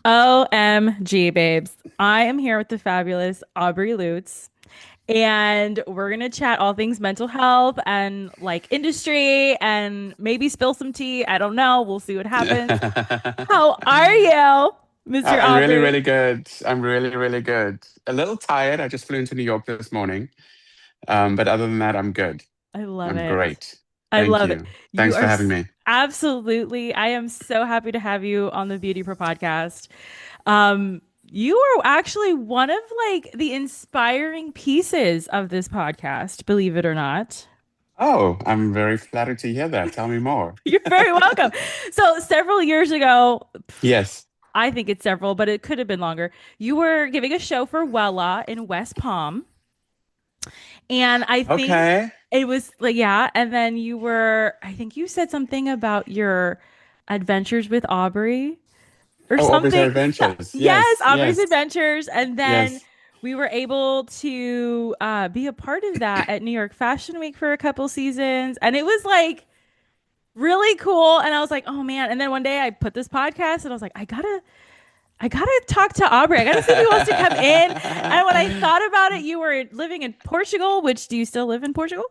OMG, babes. I am here with the fabulous Aubrey Lutz, and we're going to chat all things mental health and like industry and maybe spill some tea. I don't know. We'll see what happens. How are you, Mr. I'm really, Aubrey? really good. I'm really, really good. A little tired. I just flew into New York this morning. But other than that, I'm good. I love I'm it. great. I Thank love it. you. You Thanks are for having me. absolutely, I am so happy to have you on the BeautyPro podcast. You are actually one of like the inspiring pieces of this podcast, believe it or not. Oh, I'm very flattered to hear that. Tell me more. You're very welcome. So, several years ago, Yes. I think it's several, but it could have been longer. You were giving a show for Wella in West Palm. And I think Okay. it was like, yeah. And then I think you said something about your adventures with Aubrey or Oh, Aubrey's Hair something. Adventures. Yes, Yes, Aubrey's yes, Adventures. And then yes. we were able to be a part of that at New York Fashion Week for a couple seasons. And it was like really cool. And I was like, oh man. And then one day I put this podcast and I was like, I gotta talk to Aubrey. I gotta see if he wants to come in. And when I thought about it, you were living in Portugal, which do you still live in Portugal?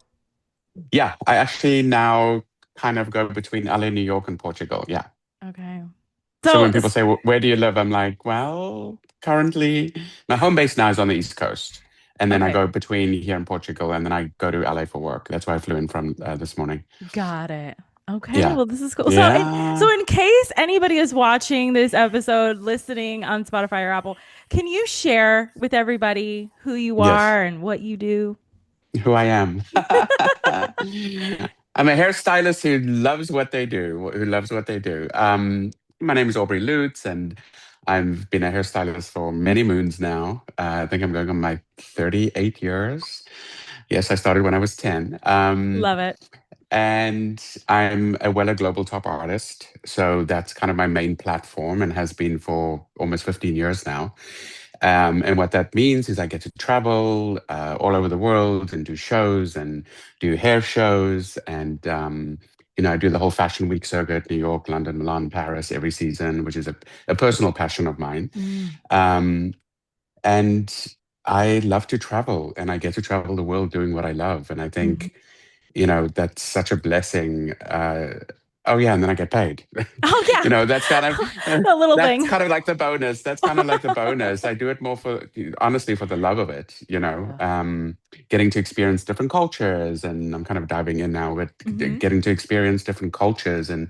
Yeah, I actually now kind of go between LA, New York, and Portugal. Yeah. Okay. So So, when people say, Where do you live?" I'm like, well, currently my home base now is on the East Coast. And then I okay, go between here and Portugal, and then I go to LA for work. That's why I flew in from this morning. got it. Okay, Yeah. well, this is cool. So Yeah. in case anybody is watching this episode, listening on Spotify or Apple, can you share with everybody who you Yes. are and what you do? Who I am. I'm a hairstylist who loves what they do, who loves what they do. My name is Aubrey Lutz, and I've been a hairstylist for many moons now. I think I'm going on my 38 years. Yes, I started when I was 10. Love it. And I'm a Weller Global Top Artist. So that's kind of my main platform and has been for almost 15 years now. And what that means is I get to travel all over the world and do shows and do hair shows. And, I do the whole Fashion Week circuit, New York, London, Milan, Paris every season, which is a personal passion of mine. Mm, Um, and I love to travel and I get to travel the world doing what I love. And I mhm. think that's such a blessing. Oh yeah, and then I get paid. Oh yeah, That's kind of a little that's thing. kind of like the bonus. That's kind of like the bonus. I do it more for honestly for the love of it. Yeah. Getting to experience different cultures, and I'm kind of diving in now with Hmm. getting to experience different cultures and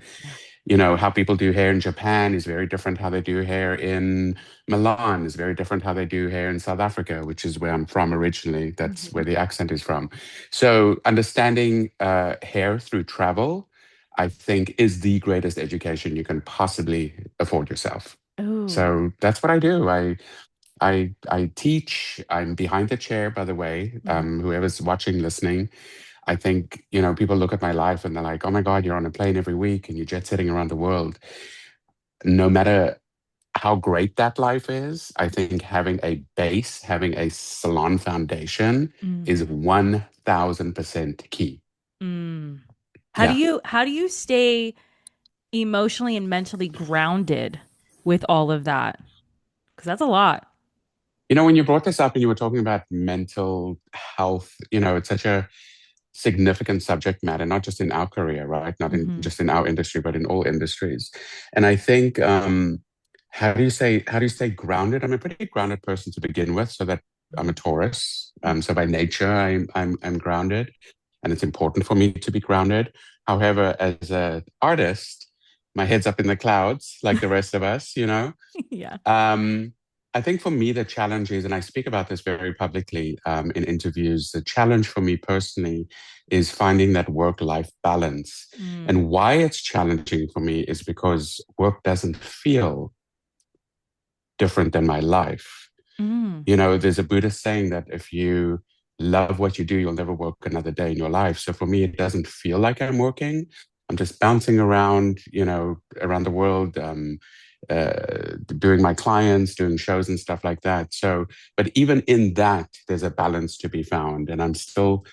Yeah. how people do hair in Japan is very different. How they do hair in Milan is very different. How they do hair in South Africa, which is where I'm from originally. That's where Hmm. the accent is from. So understanding hair through travel, I think, is the greatest education you can possibly afford yourself. Oh. So that's what I do. I teach. I'm behind the chair, by the way. Mm. Whoever's watching, listening, I think, people look at my life and they're like, oh my God, you're on a plane every week and you're jet setting around the world. No matter how great that life is, I think having a base, having a salon foundation is Hmm. 1000% key. Mm. Yeah. How do you stay emotionally and mentally grounded with all of that? Because that's a lot. When you brought this up and you were talking about mental health, it's such a significant subject matter, not just in our career, right? Not in Hmm. just in our industry, but in all industries. And I think, how do you stay grounded? I'm a pretty grounded person to begin with, so that I'm a Taurus. So by nature, I'm grounded, and it's important for me to be grounded. However, as an artist, my head's up in the clouds, like the rest of us. Yeah. Um, I think for me, the challenge is, and I speak about this very publicly in interviews, the challenge for me personally is finding that work-life balance. Mm. And why it's challenging for me is because work doesn't feel different than my life. Mm. There's a Buddhist saying that if you love what you do, you'll never work another day in your life. So for me, it doesn't feel like I'm working. I'm just bouncing around, around the world, doing my clients, doing shows and stuff like that. So, but even in that, there's a balance to be found, and I'm still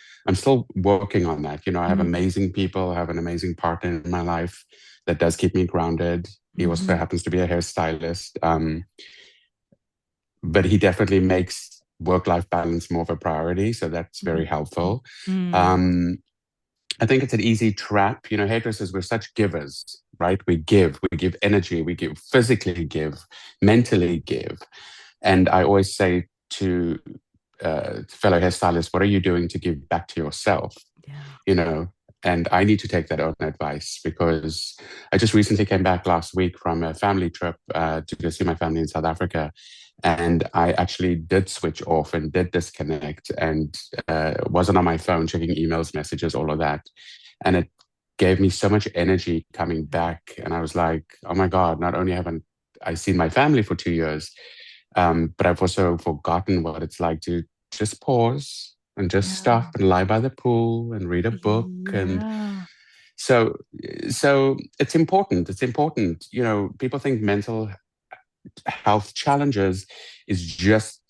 working on that. I have Mm. amazing people, I have an amazing partner in my life that does keep me grounded. He also Mm-hmm. happens to be a hairstylist. But he definitely makes work-life balance more of a priority. So that's very helpful. Mm-hmm. Um, I think it's an easy trap. You know, hairdressers, we're such givers, right? We give energy, we give physically give, mentally give. And I always say to fellow hairstylists, what are you doing to give back to yourself? Yeah. You know, and I need to take that own advice because I just recently came back last week from a family trip to go see my family in South Africa. And I actually did switch off and did disconnect and wasn't on my phone, checking emails, messages, all of that. And it gave me so much energy coming back. And I was like, oh my God, not only haven't I seen my family for 2 years, but I've also forgotten what it's like to just pause and just Yeah. stop and lie by the pool and read a book. And Yeah. so, so it's important. It's important. You know, people think mental health challenges is just,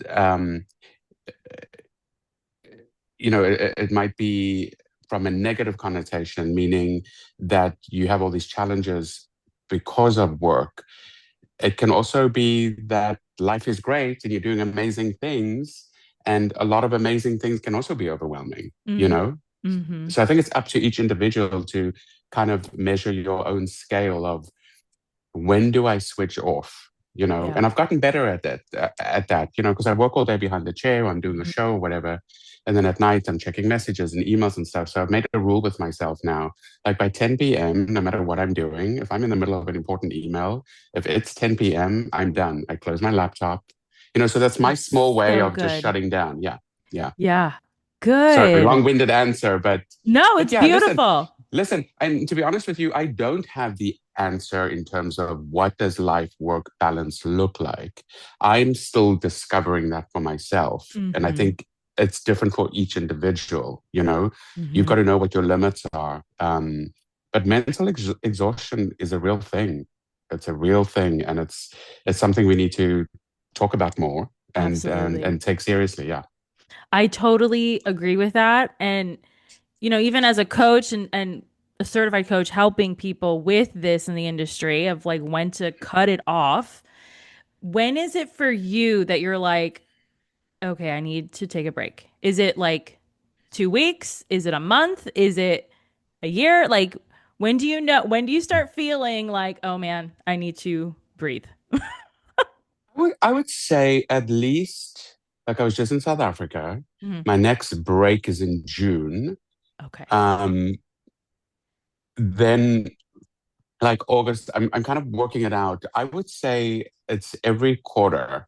it might be from a negative connotation, meaning that you have all these challenges because of work. It can also be that life is great and you're doing amazing things, and a lot of amazing things can also be overwhelming, you Mm-hmm. know? Mm-hmm. So I think it's up to each individual to kind of measure your own scale of when do I switch off? You know, Yeah. and I've gotten better at that, you know, because I work all day behind the chair, I'm doing a Mhm. show or whatever. And then at night, I'm checking messages and emails and stuff. So I've made a rule with myself now. Like by 10 p.m., no matter what I'm doing, if I'm in the middle of an important email, if it's 10 p.m., I'm done. I close my laptop. You know, so that's my That's small way so of just good. shutting down. Yeah. Yeah. Yeah. Sorry, Good. long-winded answer, No, but it's yeah, listen, beautiful. listen, and to be honest with you, I don't have the answer in terms of what does life work balance look like. I'm still discovering that for myself. And I Mm-hmm. think it's different for each individual, you know. You've Mm-hmm. got to know what your limits are. But mental exhaustion is a real thing. It's a real thing, and it's something we need to talk about more Absolutely. and take seriously. Yeah. I totally agree with that. And, even as a coach and a certified coach helping people with this in the industry of like when to cut it off, when is it for you that you're like, okay, I need to take a break? Is it like 2 weeks? Is it a month? Is it a year? Like, when do you start feeling like, oh man, I need to breathe? I would say at least, like I was just in South Africa. Mhm. My next break is in June. Okay. Um, then like August, I'm kind of working it out. I would say it's every quarter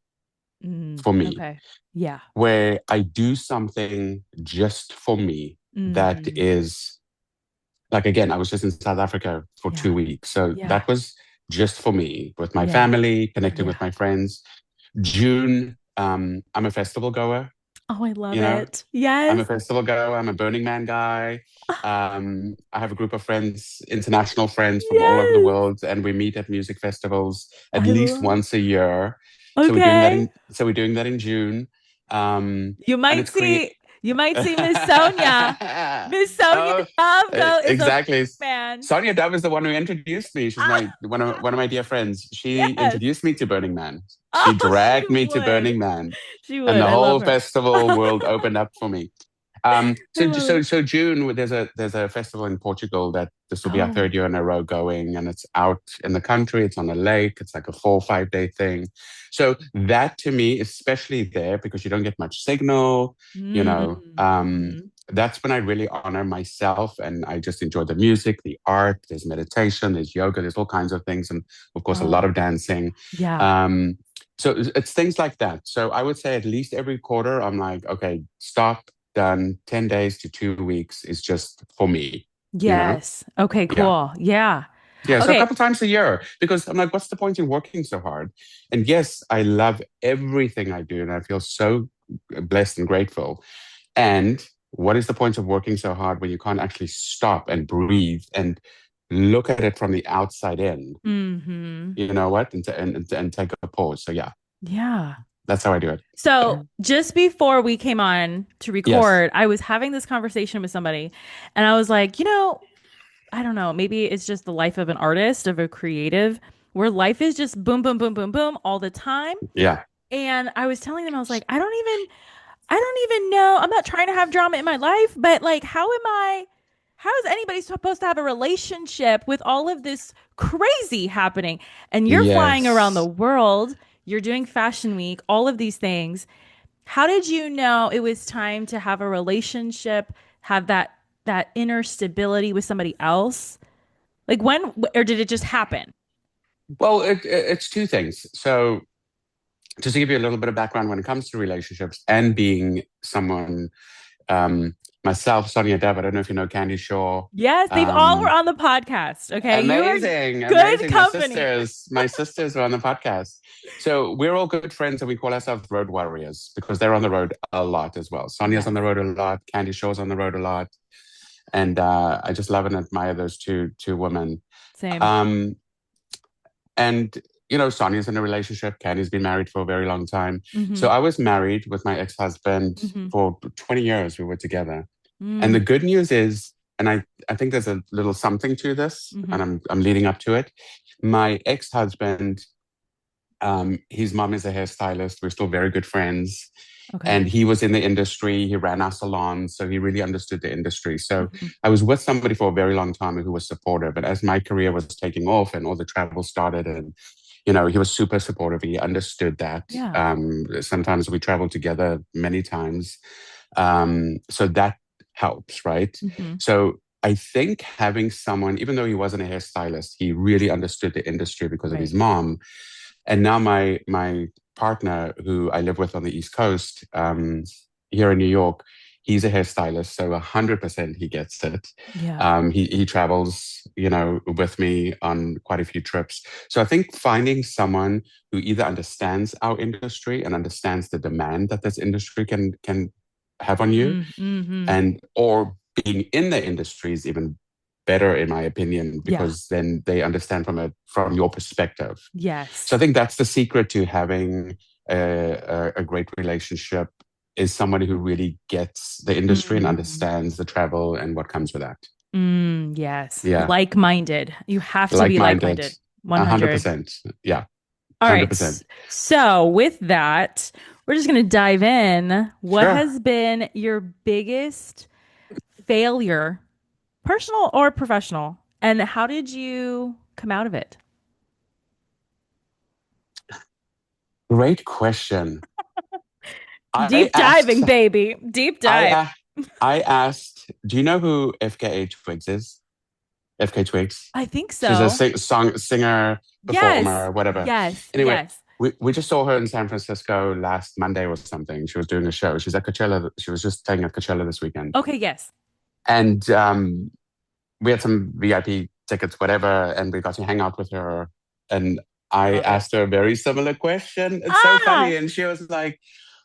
for me Okay. Yeah. where I do something just for me that hmm is like, again, I was just in South Africa for Yeah. 2 weeks. So Yeah. that was just for me with my Yeah. family, connecting Yeah. with my friends. June, I'm a festival goer, Oh, I love you know. it. I'm a Yes. festival goer. I'm a Burning Man guy. I have a group of friends, international friends from all over the Yes. world, and we meet at music festivals at I least love. once a year. So we're doing that Okay. in June. You And might it's create. see you might see Miss Sonia. Miss Sonia Oh, Dove go is a exactly. fan. Sonia Dove is the one who introduced me. She's Ah, my one of my dear friends. She yes. introduced me to Burning Man. She Oh, she dragged me to would. Burning Man, She and would. the I love whole her. festival world opened up for me. I love it. So June, there's a festival in Portugal that this will be our Oh. third year in a row going, and it's out in the country. It's on a lake. It's like a 4 or 5 day thing. So that to me, especially there, because you don't get much signal, you know, Mm-hmm. that's when I really honor myself and I just enjoy the music, the art. There's meditation, there's yoga, there's all kinds of things, and of course a lot Oh, of dancing. yeah. Um, so it's things like that. So I would say at least every quarter, I'm like, okay, stop, done. 10 days to 2 weeks is just for me, you know? Yes. Okay, Yeah. cool. Yeah. Yeah. So a Okay. couple times a year because I'm like, what's the point in working so hard? And yes, I love everything I do and I feel so blessed and grateful. And what is the point of working so hard when you can't actually stop and breathe and look at it from the outside in? Mm-hmm. You know what? And take a pause. So yeah, Yeah. that's how I do it. So just before we came on to Yes. record, I was having this conversation with somebody, and I was like, I don't know, maybe it's just the life of an artist, of a creative. where life is just boom, boom, boom, boom, boom all the time. Yeah. And I was telling them, I was like, I don't even know. I'm not trying to have drama in my life, but like, how is anybody supposed to have a relationship with all of this crazy happening? And you're flying around the Yes. world, you're doing fashion week, all of these things. How did you know it was time to have a relationship, have that inner stability with somebody else? Like when, or did it just happen? Well, it's two things. So just to give you a little bit of background when it comes to relationships and being someone, um, myself, Sonia Dev, I don't know if you know Candy Shaw. Yes, they've all were Um, on the podcast. Okay. You are Amazing, good amazing. company. My sisters were on the podcast. So we're all good friends and we call ourselves road warriors because they're on the road a lot as well. Sonia's Yes. on the road a lot, Candy Shaw's on the road a lot. And I just love and admire those two women. Same. Um, and Sonia's in a relationship. Candy's been married for a very long time. Mm-hmm. So I was married with my ex-husband Mm-hmm. for 20 years. We were together. And the Mm, good news is, and I think there's a little something to this, mm-hmm. and I'm leading up to it. My ex-husband, his mom is a hairstylist. We're still very good friends. Okay. And he was in the industry. He ran our salon. So he really understood the industry. So Mm-hmm. I was with somebody for a very long time who was supportive. But as my career was taking off and all the travel started, and he was super supportive. He understood that. Yeah. Sometimes we traveled together many times. So that helps, right? Mm-hmm. So I think having someone, even though he wasn't a hairstylist, he really understood the industry because of his Right. mom. And now my partner, who I live with on the East Coast, here in New York, he's a hairstylist, so 100% he gets it. Yeah. He travels, with me on quite a few trips. So I think finding someone who either understands our industry and understands the demand that this industry can have on you, Mm-hmm. and or being in the industry is even better in my opinion Yeah. because then they understand from your perspective. So I Yes. think that's the secret to having a great relationship is somebody who really gets the industry and Mm-hmm. understands the travel and what comes with that. Yes. Yeah, Like-minded. You have to be like-minded, like-minded. a hundred 100. percent. Yeah, All right. 100%. So with that, we're just going to dive in. What Sure. has been your biggest failure, personal or professional? And how did you come out of it? Great question. I Deep asked diving, baby. Deep I dive. a- I asked, do you know who FKA Twigs is? FK Twigs. I think She's a so. singer, Yes. performer, whatever. Yes. Anyway, Yes. we just saw her in San Francisco last Monday or something. She was doing a show. She's at Coachella. She was just playing at Coachella this weekend. Okay. Yes. And we had some VIP tickets, whatever, and we got to hang out with her. And I Love it. asked her a very similar question. It's so Ah, funny. And she was like,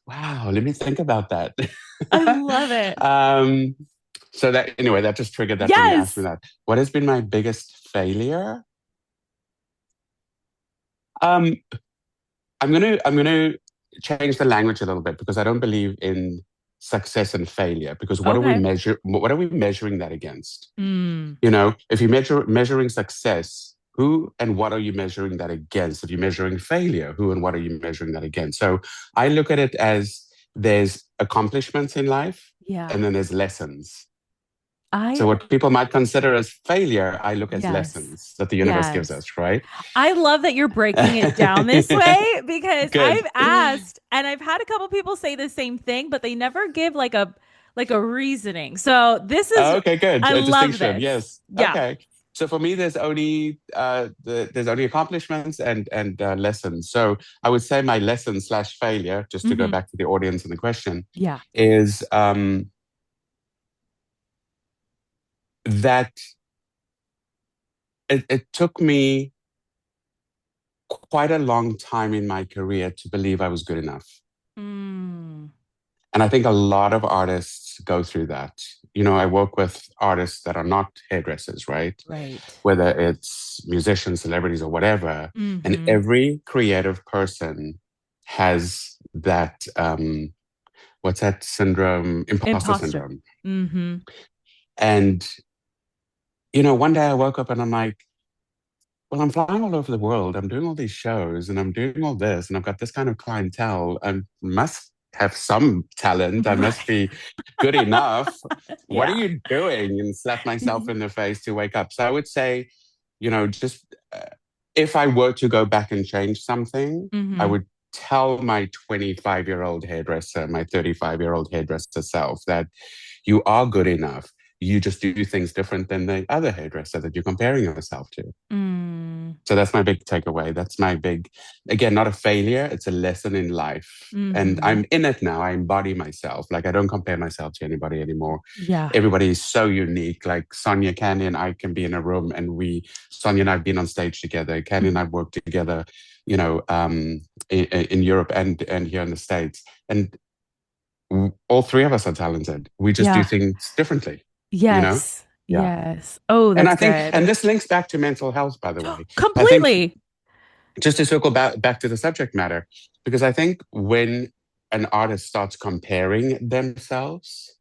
wow, let me think about that. I love it. um, so that anyway, that just triggered that when you asked me Yes. that. What has been my biggest failure? Um, I'm gonna change the language a little bit because I don't believe in success and failure. Because Okay. what are we measuring that against? Mm. If you measuring success, who and what are you measuring that against? If you're measuring failure, who and what are you measuring that against? So I look at it as there's accomplishments in life Yeah. and then there's lessons. So I, what people might consider as failure, I look as yes. lessons that the universe gives Yes. us, right? I love that you're breaking it down this way because Good. I've asked and I've had a couple people say the same thing, but they never give like a reasoning. So this is Okay, good. I A love distinction. this. Yes. Yeah. Okay. So for me, there's only accomplishments and lessons. So I would say my lesson slash failure, just to go Hmm. back to the audience and the question, Yeah. is that it took me quite a long time in my career to believe I was good enough. Mm, And I think a lot of artists go through that. I work with artists that are not hairdressers, right? right. Whether it's musicians, celebrities, or whatever. And Hmm. every creative person has that, what's that syndrome? Imposter Imposter. syndrome. Hmm. And, one day I woke up and I'm like, well, I'm flying all over the world. I'm doing all these shows and I'm doing all this and I've got this kind of clientele. I must have some talent. I must Right. be good enough. What are Yeah. you doing? And slap myself in the face to wake up. So I would say, just if I were to go back and change something, I Mm-hmm. would tell my 25-year-old hairdresser, my 35-year-old hairdresser self that you are good enough. You just do things different than the other hairdresser that you're comparing yourself to. Mm. So that's my big takeaway. That's my big, again, not a failure. It's a lesson in life. And Mm-hmm. I'm in it now. I embody myself. Like I don't compare myself to anybody anymore. Yeah. Everybody is so unique. Like Sonia, Candy, and I can be in a room and Sonia and I have been on stage together. Candy and I have worked together, in Europe and here in the States. And all three of us are talented. We just do Yeah. things differently, you know? Yes. Yeah. Yes. Oh, And that's I think, good. and this links back to mental health, by the way. I think Completely. just to circle back to the subject matter, because I think when an artist starts comparing themselves,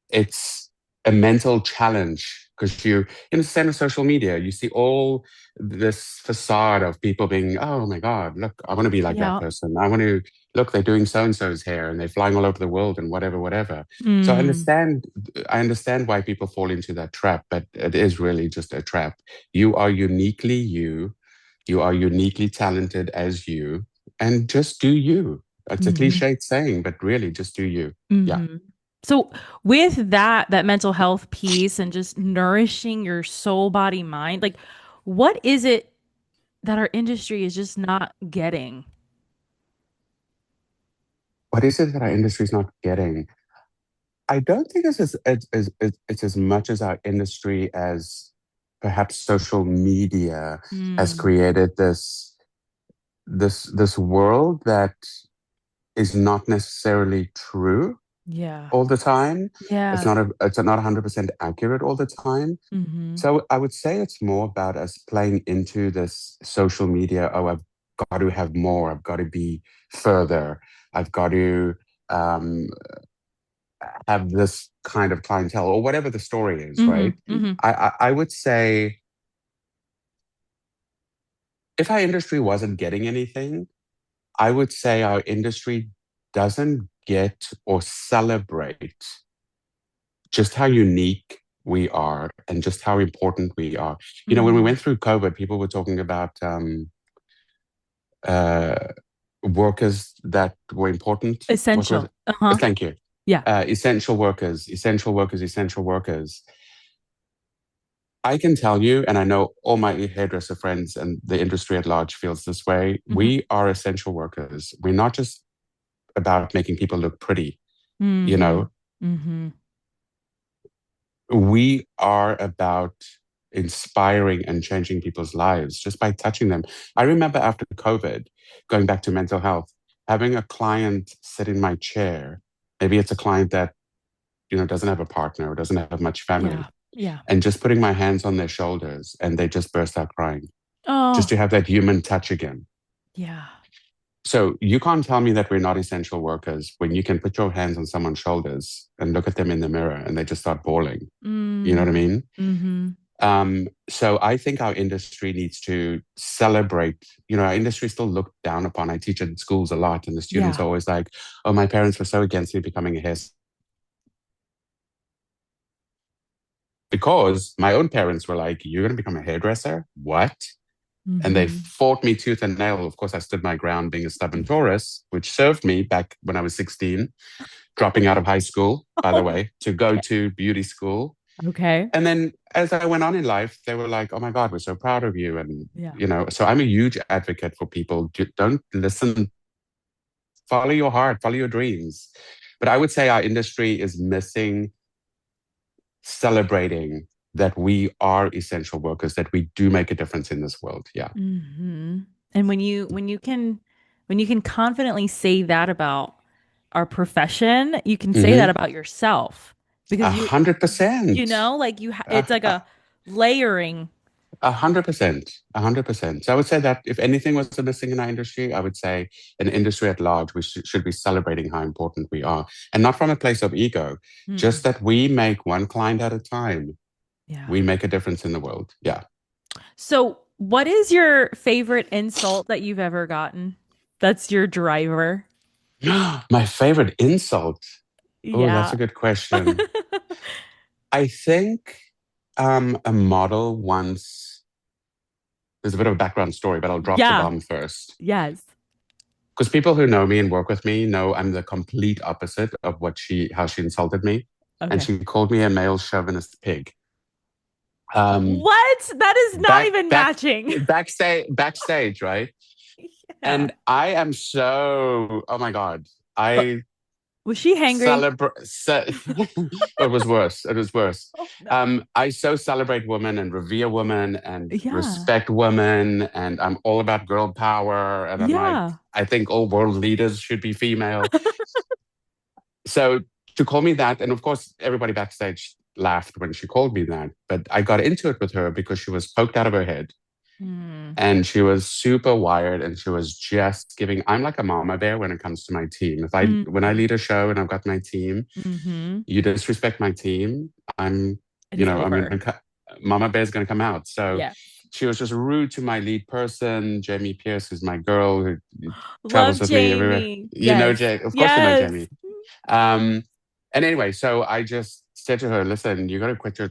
it's a mental challenge because you in the center of social media you see all this facade of people being, oh my god, look, I want to be like that Yeah. person. I want to look, they're doing so and so's hair and they're flying all over the world and whatever. So Mm. I understand why people fall into that trap, but it is really just a trap. You are uniquely you are uniquely talented as you, and just do you. It's a Mm-hmm. cliched saying, but really just do you. Yeah. Mm-hmm. So with that mental health piece and just nourishing your soul, body, mind, like what is it that our industry is just not getting? What is it that our industry is not getting? I don't think it's as much as our industry as perhaps social media has Mm. created this world that is not necessarily true Yeah. all the time. Yeah. It's not 100% accurate all the time. Mm-hmm. So I would say it's more about us playing into this social media. Oh, I've got to have more. I've got to be further. I've got to um, have this kind of clientele or whatever the story is, Mm-hmm. right? Mm-hmm. I would say if our industry wasn't getting anything, I would say our industry doesn't get or celebrate just how unique we are and just how important we are. When we Mm-hmm. went through COVID, people were talking about uh, workers that were important. What was Essential. it? Uh-huh. Thank you. Yeah. Essential workers, essential workers, essential workers. I can tell you, and I know all my hairdresser friends and the industry at large feels this way. Mm-hmm. We are essential workers. We're not just about making people look pretty, you Mm-hmm. know, Mm-hmm. we are about inspiring and changing people's lives just by touching them. I remember after COVID, going back to mental health, having a client sit in my chair. Maybe it's a client that, doesn't have a partner or doesn't have much Yeah. family, Yeah. and just putting my hands on their shoulders and they just burst out crying, just Oh, to have that human touch again. yeah. So you can't tell me that we're not essential workers when you can put your hands on someone's shoulders and look at them in the mirror and they just start bawling. You know what I Mm. mean? Mm-hmm. So I think our industry needs to celebrate. Our industry is still looked down upon. I teach in schools a lot, and the students Yeah. are always like, "Oh, my parents were so against me becoming a hairstylist because my own parents were like, you're going to become a hairdresser? What?" And they Mm-hmm. fought me tooth and nail. Of course, I stood my ground being a stubborn Taurus, which served me back when I was 16, dropping out of high school, by the Oh, way, to go okay. to beauty school. Okay. And then as I went on in life, they were like, oh my God, we're so proud of you. And, Yeah. so I'm a huge advocate for people. Don't listen, follow your heart, follow your dreams. But I would say our industry is missing celebrating that we are essential workers, that we do make a difference in this world. Yeah. Mm-hmm. And when you can confidently say that about our profession, you can say that Mm-hmm. about yourself A because hundred percent. like A it's like a layering. 100%. 100%. So I would say that if anything was missing in our industry, I would say in industry at large, we should be celebrating how important we are. And not from a place of ego, just Mm-mm. that we make one client at a time. Yeah. We make a difference in the world. Yeah. So, what is your favorite insult that you've ever gotten? That's your driver. My favorite insult. Oh, that's Yeah. a good question. I think a model once, there's a bit of a background story, but I'll drop the Yeah. bomb first. Yes. Because people who know me and work with me know I'm the complete opposite of how she insulted me. And Okay. she called me a male chauvinist pig. Um, What? That is not back, even back, matching. backstage, right? Yeah. And I am so, oh my God, But I was she hangry? celebrate. It was worse. It was worse. Oh no. I so celebrate women and revere women and Yeah. respect women, and I'm all about girl power. And I'm like, Yeah. I think all world leaders should be female. So to call me that, and of course, everybody backstage laughed when she called me that. But I got into it with her because she was poked out of her head Mm. and she was super wired and she was just giving. I'm like a mama bear when it comes to my team. When I Mm. lead a show and I've got my team, Mm-hmm. you disrespect my team, I'm, It is I'm over. gonna Mama Bear's gonna come out. So Yeah. she was just rude to my lead person, Jamie Pierce, is my girl who travels Love with me everywhere. Jamie. You know, Yes. Jay, of course you know Yes. Jamie. Um, and anyway, so I just said to her, listen, you gotta quit your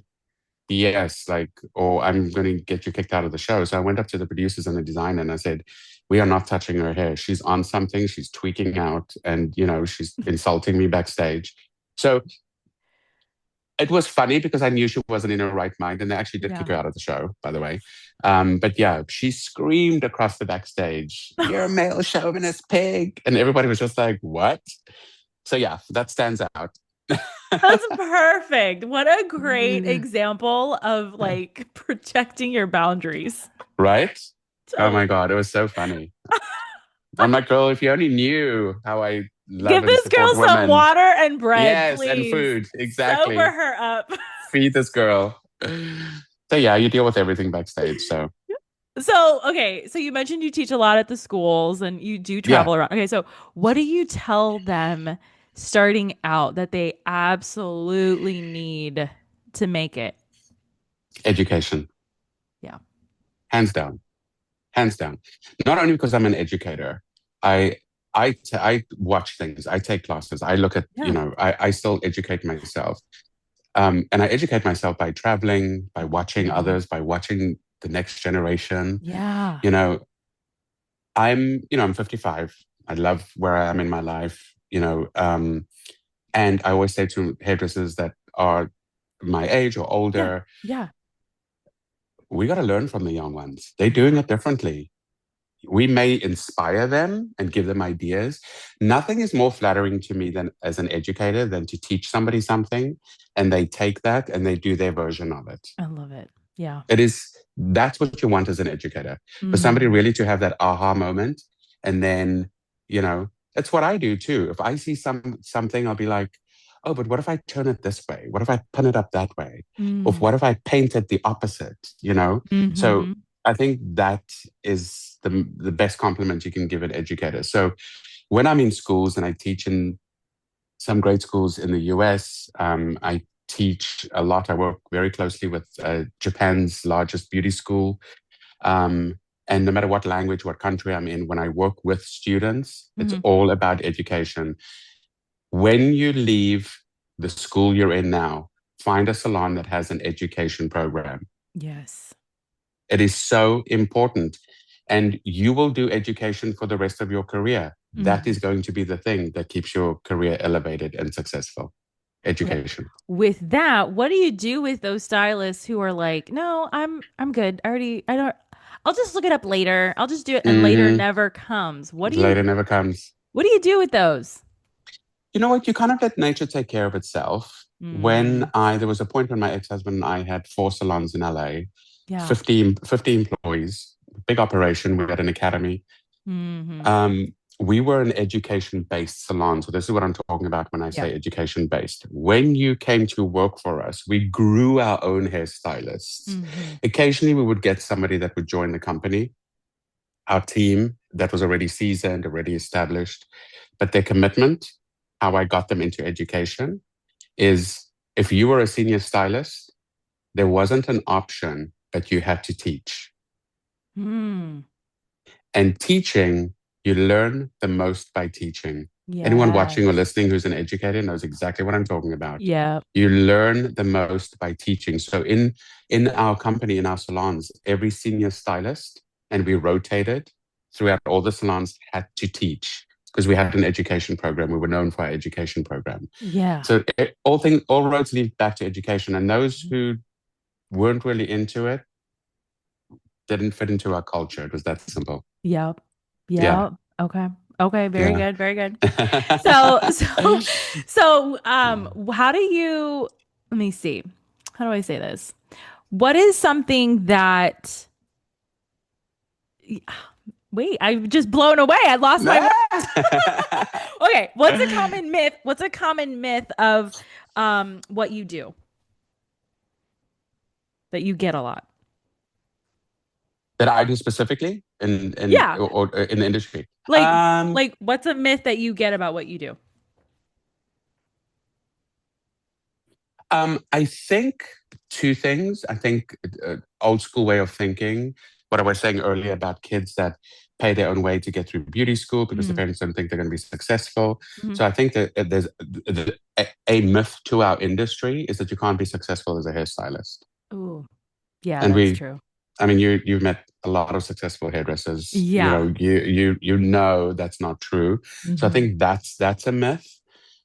BS, like, or I'm gonna get you kicked out of the show. So I went up to the producers and the designer and I said, we are not touching her hair. She's on something, she's tweaking out, and she's insulting me backstage. So it was funny because I knew she wasn't in her right mind, and they actually did kick Yeah. her out of the show, by the way. But yeah, she screamed across the backstage, "You're a male chauvinist pig!" And everybody was just like, "What?" So yeah, that stands out. That's perfect. What a great example of like protecting your boundaries. Right? Oh my Totally. God, it was so funny. I'm like, girl, if you only knew how I love Give and this support girl some women. water and bread, Yes, and please. food. Sober Exactly. her up. Feed this girl. So yeah, you deal with everything backstage. So So, okay, so you mentioned you teach a lot at the schools and you do yeah, travel around. Okay, so what do you tell them starting out that they absolutely need to make it? education, Yeah. hands down. Hands down. Not only because I'm an educator, I I watch things, I take classes, I look at, Yeah. I still educate myself. And I educate myself by traveling, by watching Mhm. others, by watching the next generation. Yeah. You know, I'm 55. I love where I am in my life, and I always say to hairdressers that are my age or Yeah. older, Yeah. we got to learn from the young ones. They're doing Yeah. it differently. We may inspire them and give them ideas. Nothing is more flattering to me than as an educator than to teach somebody something and they take that and they do their version of it. I love it. Yeah. That's what you want as an educator, for somebody Hmm. really to have that aha moment. And then, that's what I do too. If I see something, I'll be like, oh, but what if I turn it this way? What if I pin it up that way? Or Mm. what if I paint it the opposite? So Hmm. I think that is the best compliment you can give an educator. So when I'm in schools and I teach in some great schools in the US, I teach a lot. I work very closely with Japan's largest beauty school. Um, and no matter what language, what country I'm in, when I work with students, it's Hmm. all about education. When you leave the school you're in now, find a salon that has an education program. Yes. It is so important. And you will do education for the rest of your career. That Hmm. is going to be the thing that keeps your career elevated and successful. Okay. Education. With that, what do you do with those stylists who are like, "No, I'm good. I don't I'll just look it up later. I'll just do it," and later Hmm. never comes. Later never comes. What do you do with those? You know what? You kind of let nature take care of itself. Mm, There was a point when my ex-husband and I had 4 salons in LA, yeah. 50 employees, big operation. We had an academy. Hmm. Um, we were an education-based salon. So this is what I'm talking about when I Yeah. say education-based. When you came to work for us, we grew our own hairstylists. Hmm. Occasionally, we would get somebody that would join the company, our team that was already seasoned, already established. But their commitment, how I got them into education, is if you were a senior stylist, there wasn't an option but you had to teach. Hmm. And teaching, you learn the most by teaching. Anyone watching or Yes. listening who's an educator knows exactly what I'm talking about. Yeah. You learn the most by teaching. So in our company, in our salons, every senior stylist, and we rotated throughout all the salons, had to teach because we had an education program. We were known for our education program. Yeah. So all roads lead back to education. And those who weren't really into it didn't fit into our culture. It was that simple. Yep. Yeah. Yep. Okay. Okay. Very Yeah. good. Very good. So, how do you, let me see. How do I say this? What is something that, wait, I've just blown away. I lost my word. Okay. What's a common myth? What's a common myth of what you do that you get a lot? That I do specifically in Yeah. or in the industry. Like, like what's a myth that you get about what you do? I think two things. I think old school way of thinking. What I was saying earlier about kids that pay their own way to get through beauty school because the Mm-hmm. parents don't think they're going to be successful. Mm-hmm. So I think that there's a myth to our industry is that you can't be successful as a hairstylist. Ooh, yeah, And that's we, true. I mean, you've met a lot of successful hairdressers. You Yeah. know, you know that's not true. So I Mm-hmm. think that's a myth.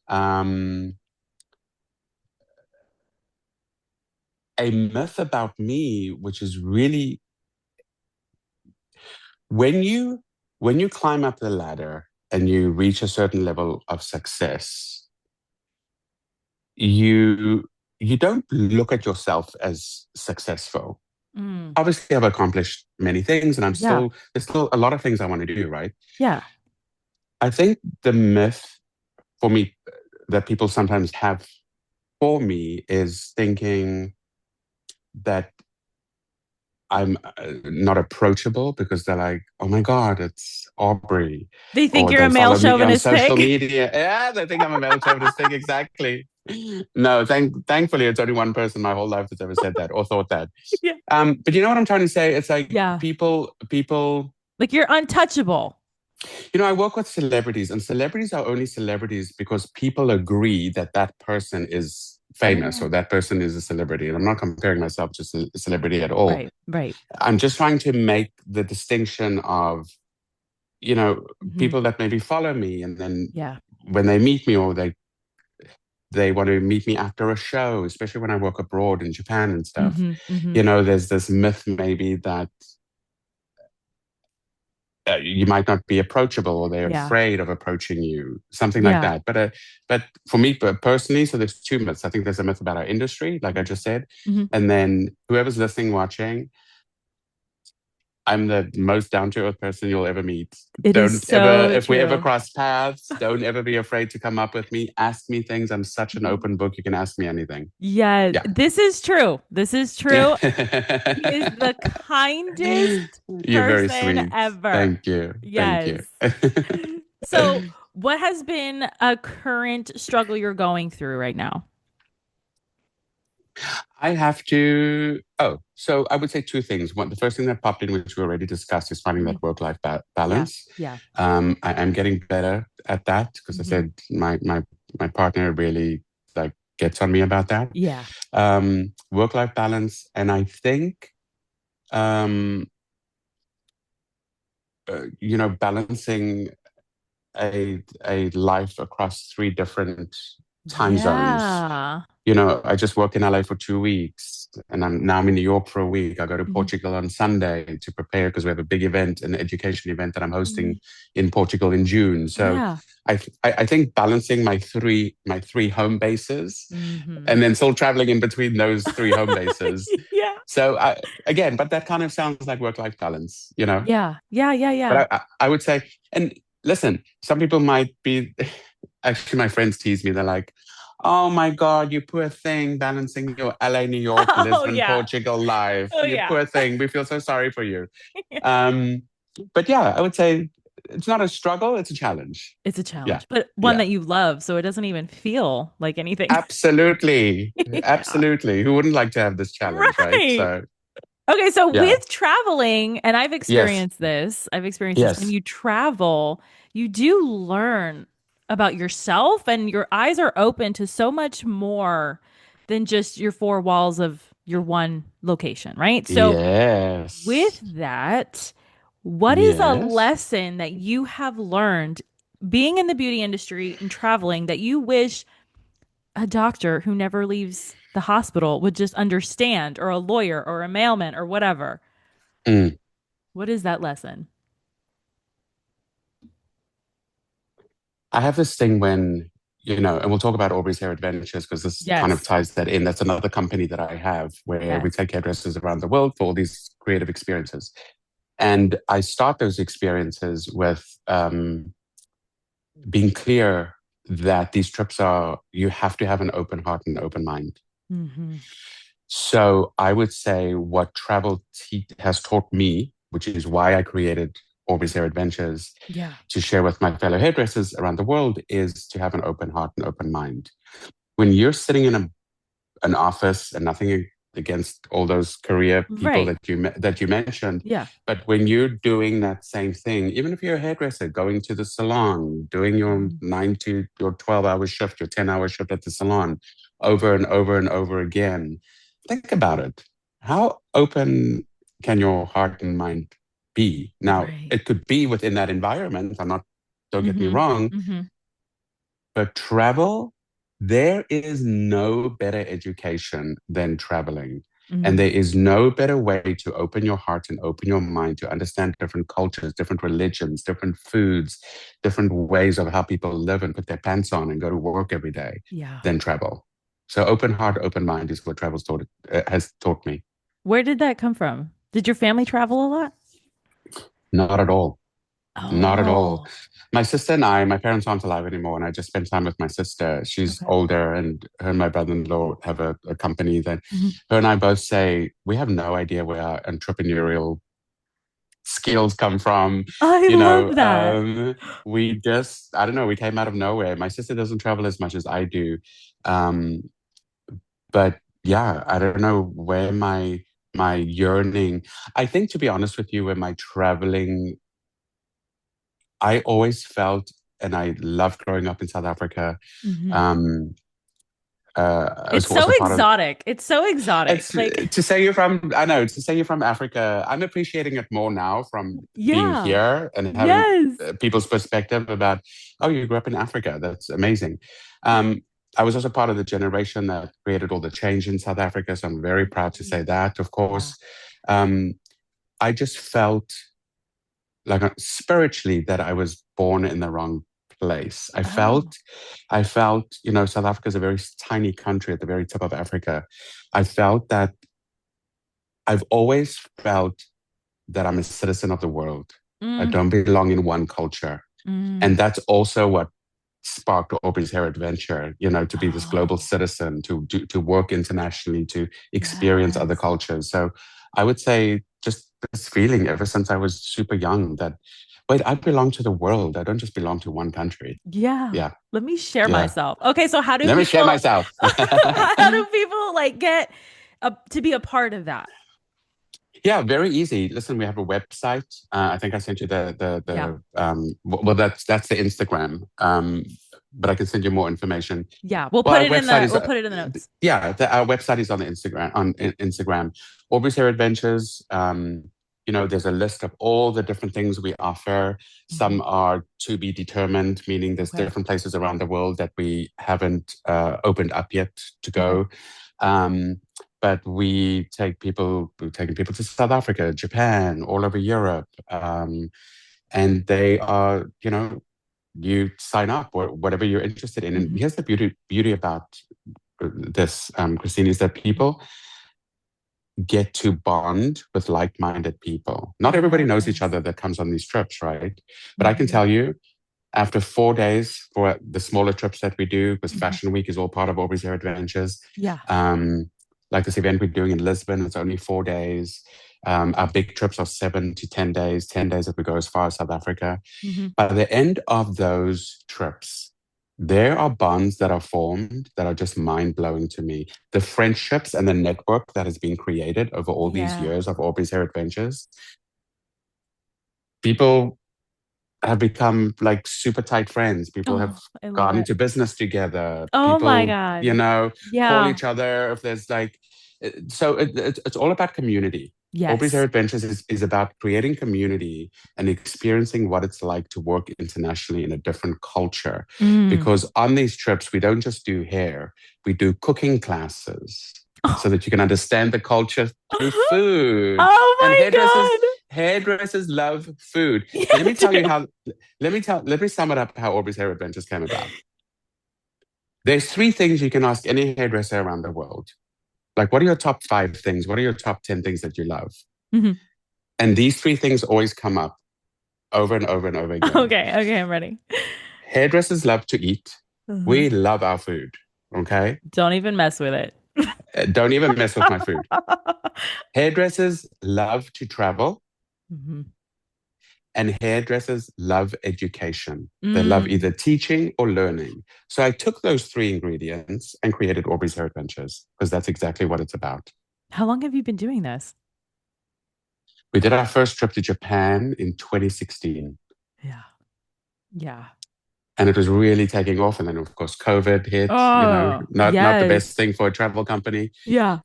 Um, a myth about me, which is really when you when you climb up the ladder and you reach a certain level of success, you you don't look at yourself as successful. Mm. Obviously, I've accomplished many things, and Yeah. there's still a lot of things I want to do. Right? Yeah. I think the myth for me that people sometimes have for me is thinking that I'm not approachable because they're like, oh my God, it's Aubrey. They think Or you're a they male follow me on chauvinist social pig. media. Yeah, they think I'm a male chauvinist thing. Exactly. No, thankfully, it's only one person my whole life that's ever said that or thought that. Yeah. But you know what I'm trying to say? It's like Yeah. people, Like you're untouchable. I work with celebrities, and celebrities are only celebrities because people agree that that person is famous Yeah. or that person is a celebrity. And I'm not comparing myself to a celebrity at all. Right. Right. I'm just trying to make the distinction of, Hmm. people that maybe follow me and then Yeah. when they meet me or they want to meet me after a show, especially when I work abroad in Japan and stuff. Hmm. Hmm. There's this myth maybe that you might not be approachable or they're Yeah. afraid of approaching you, something like Yeah. that. But for me personally, so there's two myths. I think there's a myth about our industry, like I just said, Hmm. and then whoever's listening, watching, I'm the most down to earth person you'll ever meet. It is Don't ever, so if we ever true. cross paths, don't ever be afraid to come up with me. Ask me things. I'm such an open book. You can ask me anything. Yeah, Yeah. this is true. This is true. He is the kindest You're very person sweet. ever. Thank you. Thank Yes. you. So, what has been a current struggle you're going through right now? I have to. Oh, so I would say two things. One, the first thing that popped in, which we already discussed, is finding Mhm. that work-life Yeah. balance. Yeah. I'm getting better at that because I Hmm. said my partner really like gets on me about that. Yeah. Work-life balance, and I think um, balancing a life across three different time zones. Yeah. I just work in LA for 2 weeks and I'm in New York for a week. I go to Mhm. Portugal on Sunday to prepare because we have a big event, an education event that I'm hosting Mhm. in Portugal in June. So Yeah. I think balancing my three home bases Hmm. and then still traveling in between those three home bases. Yeah. So again, but that kind of sounds like work-life balance. Yeah. Yeah. Yeah. Yeah. But I would say, and listen, some people might be, actually, my friends tease me. They're like, oh my God, you poor thing, balancing your LA, New York, Oh, Lisbon, yeah. Portugal life. Oh, You yeah. poor thing. We feel so sorry for you. Um, but yeah, I would say it's not a struggle, it's a challenge. It's a Yeah. challenge, but one Yeah. that you love, so it doesn't even feel like anything. Absolutely. Yeah. Absolutely. Who wouldn't like to have this challenge, right? Right. So, Okay, so Yeah. with traveling, and Yes. I've experienced this. When Yes. you travel, you do learn about yourself, and your eyes are open to so much more than just your four walls of your one location, right? So, with Yes. that, what is a Yes. lesson that you have learned being in the beauty industry and traveling that you wish a doctor who never leaves the hospital would just understand, or a lawyer, or a mailman, or whatever? Mm. What is that lesson? I have this thing when, and we'll talk about Aubrey's Hair Adventures because this kind of Yes. ties that in. That's another company that I have where we Yes. take hairdressers around the world for all these creative experiences. And I start those experiences with being clear that these trips are, you have to have an open heart and open mind. Hmm. So I would say what has taught me, which is why I created Aubrey's Hair Adventures, Yeah. to share with my fellow hairdressers around the world, is to have an open heart and open mind. When you're sitting in an office, and nothing against all those career people Right. that you mentioned, Yeah. but when you're doing that same thing, even if you're a hairdresser, going to the salon, doing your Mhm. 12-hour shift, your 10-hour shift at the salon, over and over and over again, think about it. How open can your heart and mind be? Now, Right. it could be within that environment. Don't get me Hmm. wrong, Hmm. but travel, there is no better education than traveling. And Hmm. there is no better way to open your heart and open your mind to understand different cultures, different religions, different foods, different ways of how people live and put their pants on and go to work every day Yeah. than travel. So open heart, open mind is what has taught me. Where did that come from? Did your family travel a lot? Not at all. Not at all. Oh, My sister my parents aren't alive anymore, and I just spend time with my sister. She's okay. older, and her and my brother-in-law have a company that Mhm. her and I both say we have no idea where our entrepreneurial skills come from. I You know, love that. we just, I don't know, we came out of nowhere. My sister doesn't travel as much as I do. Um, but yeah, I don't know where my yearning. I think, to be honest with you, when my traveling, I always felt, and I loved growing up in South Africa. Hmm. Um, I was It's so also part of. exotic. It's so exotic. It's Like, to say you're from. I know to say you're from Africa. I'm appreciating it more now from being yeah. here and having Yes. people's perspective about. Oh, you grew up in Africa. That's amazing. Um, I was also part of the generation that created all the change in South Africa, so I'm very proud to Mhm. say that. Of Yeah. course, um, I just felt like spiritually that I was born in the wrong place. Oh. I felt, South Africa is a very tiny country at the very tip of Africa. I felt that I've always felt that I'm a citizen of the world. I Mm, don't belong in one culture. mm. And that's also what sparked Aubrey's Hair Adventure, to be this global Oh, citizen, to work internationally, to experience other yes. cultures. So I would say just this feeling ever since I was super young that, wait, I belong to the world. I don't just belong to one country. Yeah. Yeah. Let me share Yeah. myself. Okay, so how do Let me share people myself. how do people like get to be a part of that? Yeah, very easy. Listen, we have a website. I think I sent you Yeah. well, that's the Instagram. But I can send you more information. Yeah. We'll Well, put our it in website the is we'll put it in the notes. yeah, our website is on the Instagram. Aubrey's Hair Adventures. There's a list of all the different things we offer. Mhm. Some are to be determined, meaning there's Okay. different places around the world that we haven't opened up yet to Okay. go. Um, but we're taking people to South Africa, Japan, all over Europe, and they are, you sign up or whatever you're interested in. And Hmm. here's the beauty about this, Krystine, is that people get to bond with like-minded people. Not everybody knows each Yes. other that comes on these trips, right? But I can Hmm. tell you, after 4 days for the smaller trips that we do, because Hmm. Fashion Week is all part of Aubrey's Hair Adventures. Yeah. Um, like this event we're doing in Lisbon, it's only 4 days. Our big trips are 7 to 10 days, 10 days if we go as far as South Africa. Hmm. By the end of those trips, There are bonds that are formed that are just mind blowing to me. The friendships and the network that has been created over all these Yeah. years of Aubrey's Hair Adventures. People have become like super tight friends. People have Oh, I love gone it. into business together. Oh my People, God. call Yeah. each other if there's like, it's all about community. Aubrey's Hair Yes. Adventures is about creating community and experiencing what it's like to work internationally in a different culture. Mm. Because on these trips, we don't just do hair, we do cooking classes so that you can understand the culture through food. Oh And my God. hairdressers love food. Yeah, Let me tell you dude. how let me sum it up how Aubrey's Hair Adventures came about. There's three things you can ask any hairdresser around the world. Like, what are your top five things? What are your top 10 things that you love? Mhm. And these three things always come up over and over and over again. Okay, okay, I'm ready. Hairdressers love to eat. Uh-huh. We love our food. Okay. Don't even mess with it. Don't even mess with my food. Hairdressers love to travel, Mhm. and hairdressers love education. They love Mm. either teaching or learning. So I took those three ingredients and created Aubrey's Hair Adventures because that's exactly what it's about. How long have you been doing this? We did our first trip to Japan in 2016, Yeah. Yeah. and it was really taking off. And then, of course, COVID hit, Oh, not the best yes. thing for a travel company. Yeah.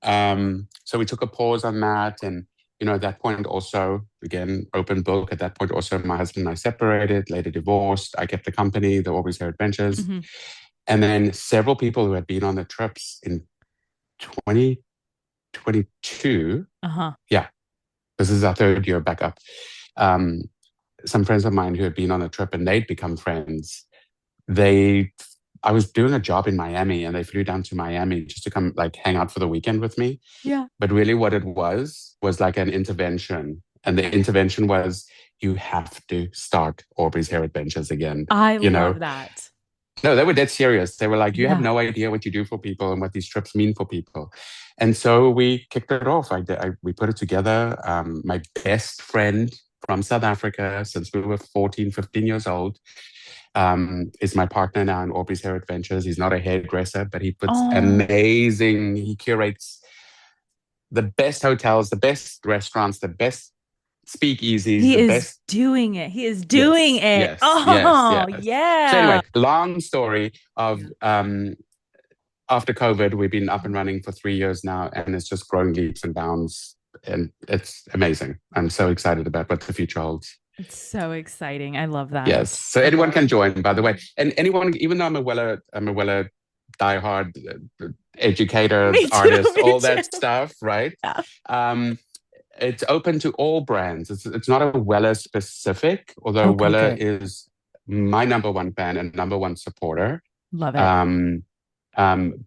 So we took a pause on that. And, at that point also, again, open book. At that point also, my husband and I separated, later divorced. I kept the company, the Aubrey's Hair Adventures. Hmm. And then several people who had been on the trips in 2022. Uh-huh. Yeah, this is our third year back up. Um, some friends of mine who had been on a trip and they'd become friends. They, I was doing a job in Miami and they flew down to Miami just to come like hang out for the weekend with me. Yeah. But really what it was like an intervention. And the intervention was, you have to start Aubrey's Hair Adventures again. I You know, love that. no, they were dead serious. They were like, you have Yeah. no idea what you do for people and what these trips mean for people. And so we kicked it off. We put it together. My best friend from South Africa since we were 14, 15 years old is my partner now in Aubrey's Hair Adventures. He's not a hairdresser, but Oh, he curates the best hotels, the best restaurants, the best speakeasies, he the is best. doing it. He is doing Yes, it. yes, yes, Oh, yes. So yeah. anyway, long story of Yeah. after COVID, we've been up and running for 3 years now, and it's just growing leaps and bounds, and it's amazing. I'm so excited about what the future holds. It's so exciting. I love Yes, that. so I anyone love can it. join, by the way, and anyone, even though I'm a Weller diehard educator, Me too. artist, Me all too. that stuff, right? Yeah. Um, it's open to all brands. It's not a Weller specific, although Okay, Weller good. is my number one fan and number one supporter. Love it. Um,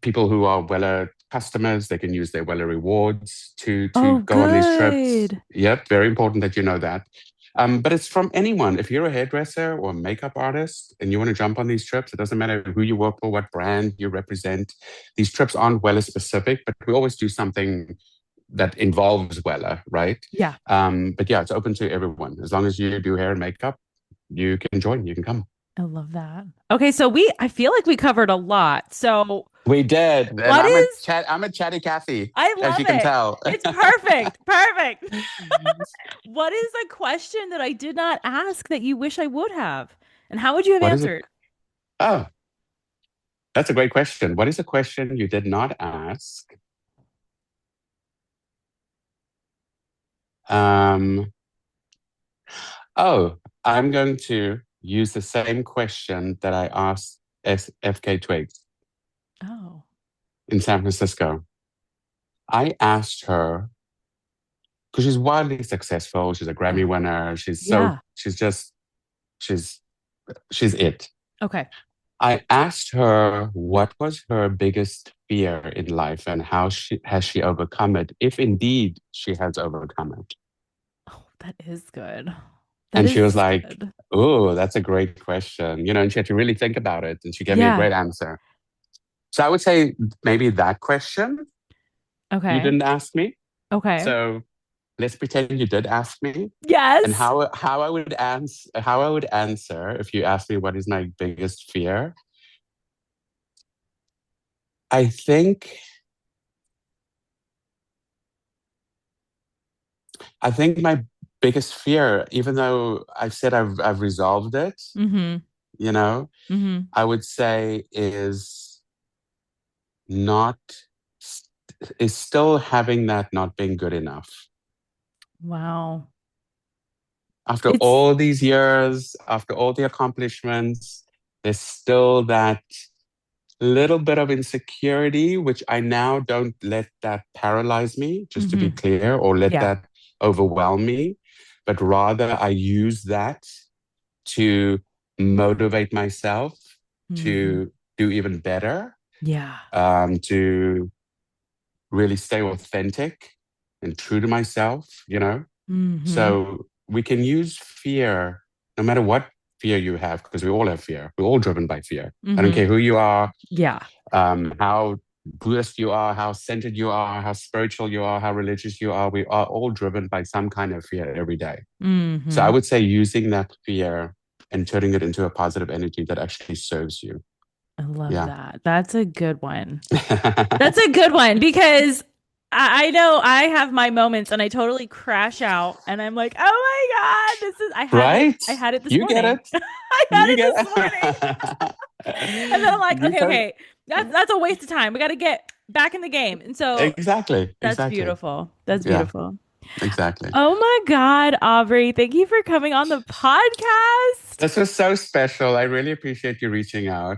People who are Weller customers, they can use their Weller rewards to Oh, go on these trips. good. Yep, very important that you know that. But it's from anyone. If you're a hairdresser or a makeup artist and you want to jump on these trips, it doesn't matter who you work for, what brand you represent. These trips aren't Weller specific, but we always do something that involves Weller, right? Yeah. But yeah, it's open to everyone. As long as you do hair and makeup, you can join, you can come. I love that. Okay, so I feel like we covered a lot. So We did. And what is, I'm a chatty Cathy, I as love you can it. tell. It's perfect. Perfect. What is a question that I did not ask that you wish I would have? And how would you have What is it? answered? Oh, that's a great question. What is a question you did not ask? Um, I'm going to use the same question that I asked FK Twigs Oh, in San Francisco. I asked her because she's wildly successful. She's a Grammy yeah. winner. Yeah. She's she's it. Okay. I asked her what was her biggest fear in life and how she has she overcome it, if indeed she has overcome it. Oh, that is good. That And she was is like, good. "Oh, that's a great question," and she had to really think about it, and she gave me a Yeah. great answer. So I would say maybe that question you Okay. didn't ask me. Okay. So let's pretend you did ask me, and Yes. how I would answer if you asked me what is my biggest fear. I think I think my biggest fear, even though I've said I've resolved it, Mm-hmm. you know, Mm-hmm. I would say not is still having that not being good enough. Wow. After It's all these years, after all the accomplishments, there's still that little bit of insecurity, which I now don't let that paralyze me, just to be mm-hmm. clear, or let Yeah. that overwhelm me, but rather I use that to motivate myself Mm-hmm. to do even better, Yeah. to really stay authentic and true to myself. Mm-hmm. So we can use fear, no matter what fear you have, because we all have fear. We're all driven by fear. I don't Mm-hmm. care who you are, Yeah. how Buddhist you are, how centered you are, how spiritual you are, how religious you are. We are all driven by some kind of fear every day. So I Mm-hmm. would say using that fear and turning it into a positive energy that actually serves you. I love Yeah. that. That's a good one. That's a good one because I know I have my moments and I totally crash out and I'm like, oh my God, this is Right? I had it this You get morning. it. I had You it get this morning. it. And then I'm like, You okay, can okay, that's a waste of time. We got to get back in the game. And so exactly, that's exactly. beautiful. That's Yeah, beautiful. exactly. Oh my God, Aubrey, thank you for coming on the podcast. This was so special. I really appreciate you reaching out.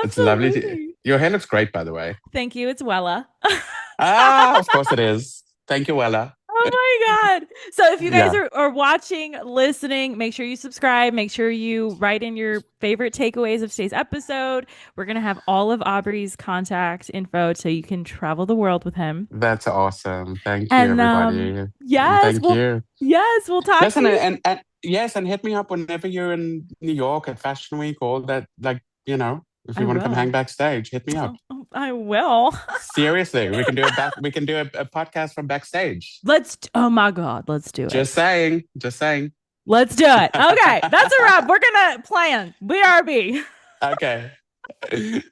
It's lovely to. Absolutely. Your hair looks great, by the way. Thank you. It's Wella. Ah, of course it is. Thank you, Wella. Oh my God. So if you guys Yeah, are watching, listening, make sure you subscribe. Make sure you write in your favorite takeaways of today's episode. We're going to have all of Aubrey's contact info so you can travel the world with him. that's awesome. Thank you, And everybody. And yes, thank you. we'll talk to Listen, you. and yes, and hit me up whenever you're in New York at Fashion Week or that, like, if I you want to come hang will. backstage, hit me up. I will. Seriously, we can do a podcast from backstage. Oh my God, let's do it. Just saying, just saying. Let's do it. Okay, that's a wrap. We're going to plan. BRB. Okay.